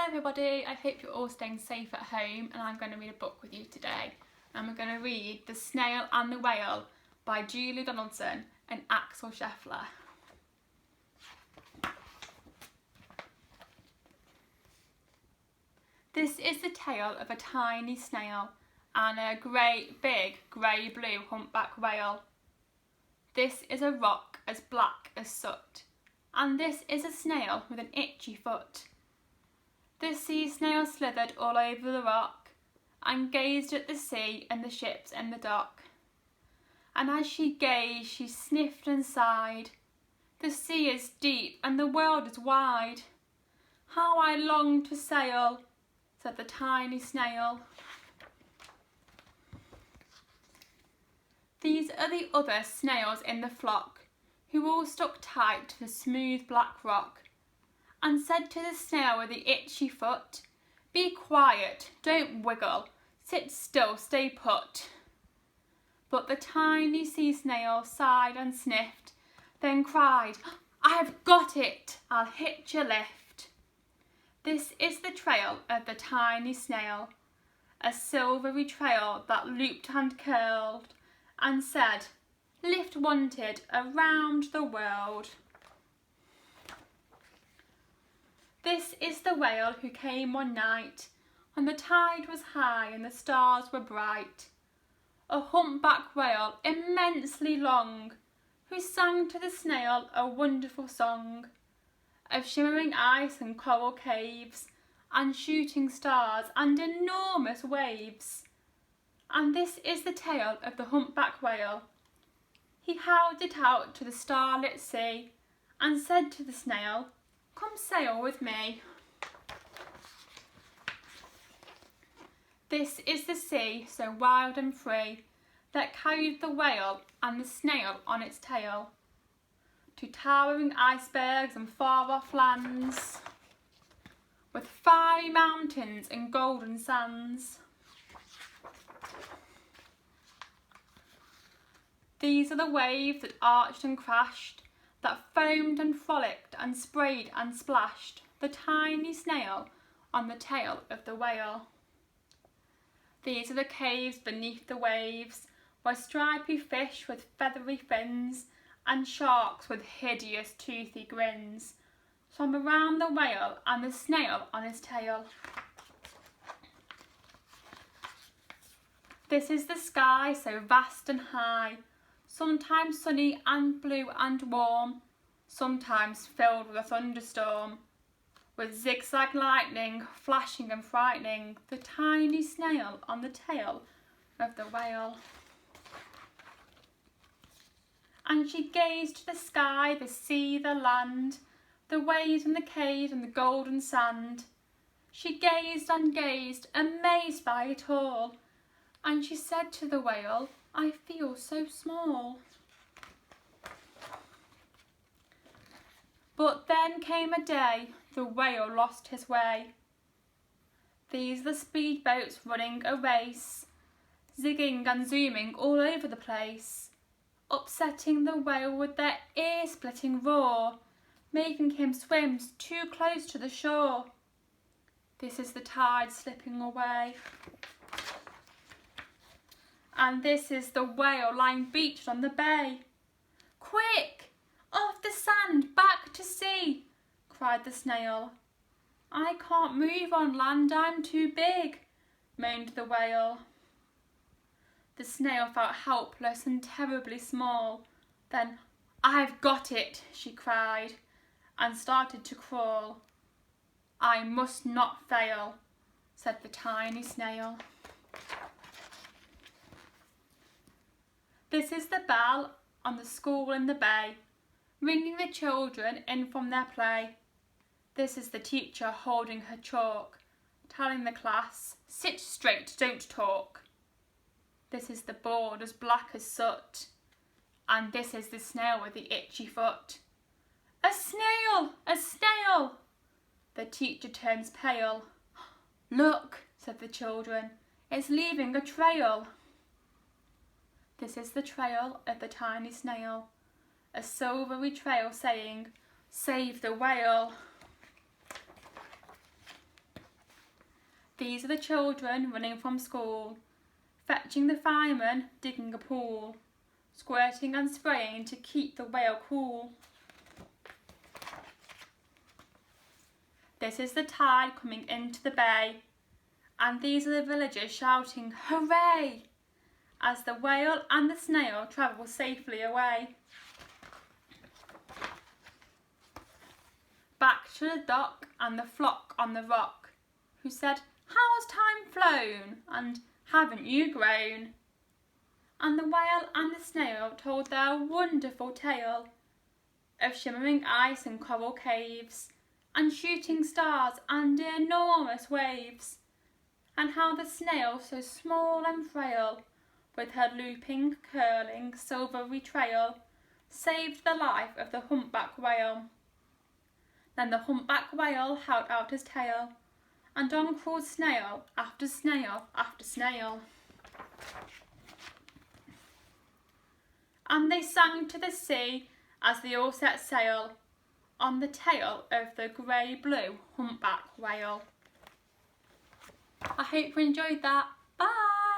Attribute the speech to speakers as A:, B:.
A: Hello everybody, I hope you're all staying safe at home, and I'm going to read a book with you today. And we're going to read The Snail and the Whale by Julie Donaldson and Axel Scheffler. This is the tale of a tiny snail and a great big grey-blue humpback whale. This is a rock as black as soot, and this is a snail with an itchy foot. The sea snail slithered all over the rock and gazed at the sea and the ships in the dock. And as she gazed, she sniffed and sighed. The sea is deep and the world is wide. How I long to sail, said the tiny snail. These are the other snails in the flock, who all stuck tight to the smooth black rock, and said to the snail with the itchy foot, "Be quiet, don't wiggle, sit still, stay put." But the tiny sea snail sighed and sniffed, then cried, "I've got it, I'll hitch a lift." This is the trail of the tiny snail, a silvery trail that looped and curled, and said, "Lift wanted around the world." This is the whale who came one night, when the tide was high and the stars were bright. A humpback whale immensely long, who sang to the snail a wonderful song of shimmering ice and coral caves, and shooting stars and enormous waves. And this is the tale of the humpback whale. He held it out to the starlit sea, and said to the snail, "Come sail with me." This is the sea, so wild and free, that carried the whale and the snail on its tail to towering icebergs and far-off lands, with fiery mountains and golden sands. These are the waves that arched and crashed, that foamed and frolicked and sprayed and splashed the tiny snail on the tail of the whale. These are the caves beneath the waves, where stripy fish with feathery fins and sharks with hideous toothy grins swam around the whale and the snail on his tail. This is the sky, so vast and high, sometimes sunny and blue and warm, sometimes filled with a thunderstorm, with zigzag lightning flashing and frightening the tiny snail on the tail of the whale. And she gazed to the sky, the sea, the land, the waves and the caves and the golden sand. She gazed and gazed, amazed by it all, and she said to the whale, "I feel so small." But then came a day the whale lost his way. These are the speedboats running a race, zigging and zooming all over the place, upsetting the whale with their ear-splitting roar, making him swim too close to the shore. This is the tide slipping away. And this is the whale lying beached on the bay. "Quick! Off the sand, back to sea!" cried the snail. "I can't move on land, I'm too big," moaned the whale. The snail felt helpless and terribly small. Then, "I've got it," she cried, and started to crawl. "I must not fail," said the tiny snail. This is the bell on the school in the bay, ringing the children in from their play. This is the teacher holding her chalk, telling the class, "Sit straight, don't talk." This is the board as black as soot, and this is the snail with the itchy foot. "A snail! A snail!" The teacher turns pale. "Look," said the children, "it's leaving a trail." This is the trail of the tiny snail, a silvery trail saying, "Save the whale." These are the children running from school, fetching the fireman, digging a pool, squirting and spraying to keep the whale cool. This is the tide coming into the bay, and these are the villagers shouting hooray as the whale and the snail travel safely away. Back to the dock and the flock on the rock, who said, "How's time flown? And haven't you grown?" And the whale and the snail told their wonderful tale of shimmering ice and coral caves, and shooting stars and enormous waves, and how the snail, so small and frail, with her looping, curling, silvery trail, saved the life of the humpback whale. Then the humpback whale held out his tail, and on crawled snail after snail after snail. And they sang to the sea as they all set sail on the tail of the grey-blue humpback whale. I hope you enjoyed that. Bye!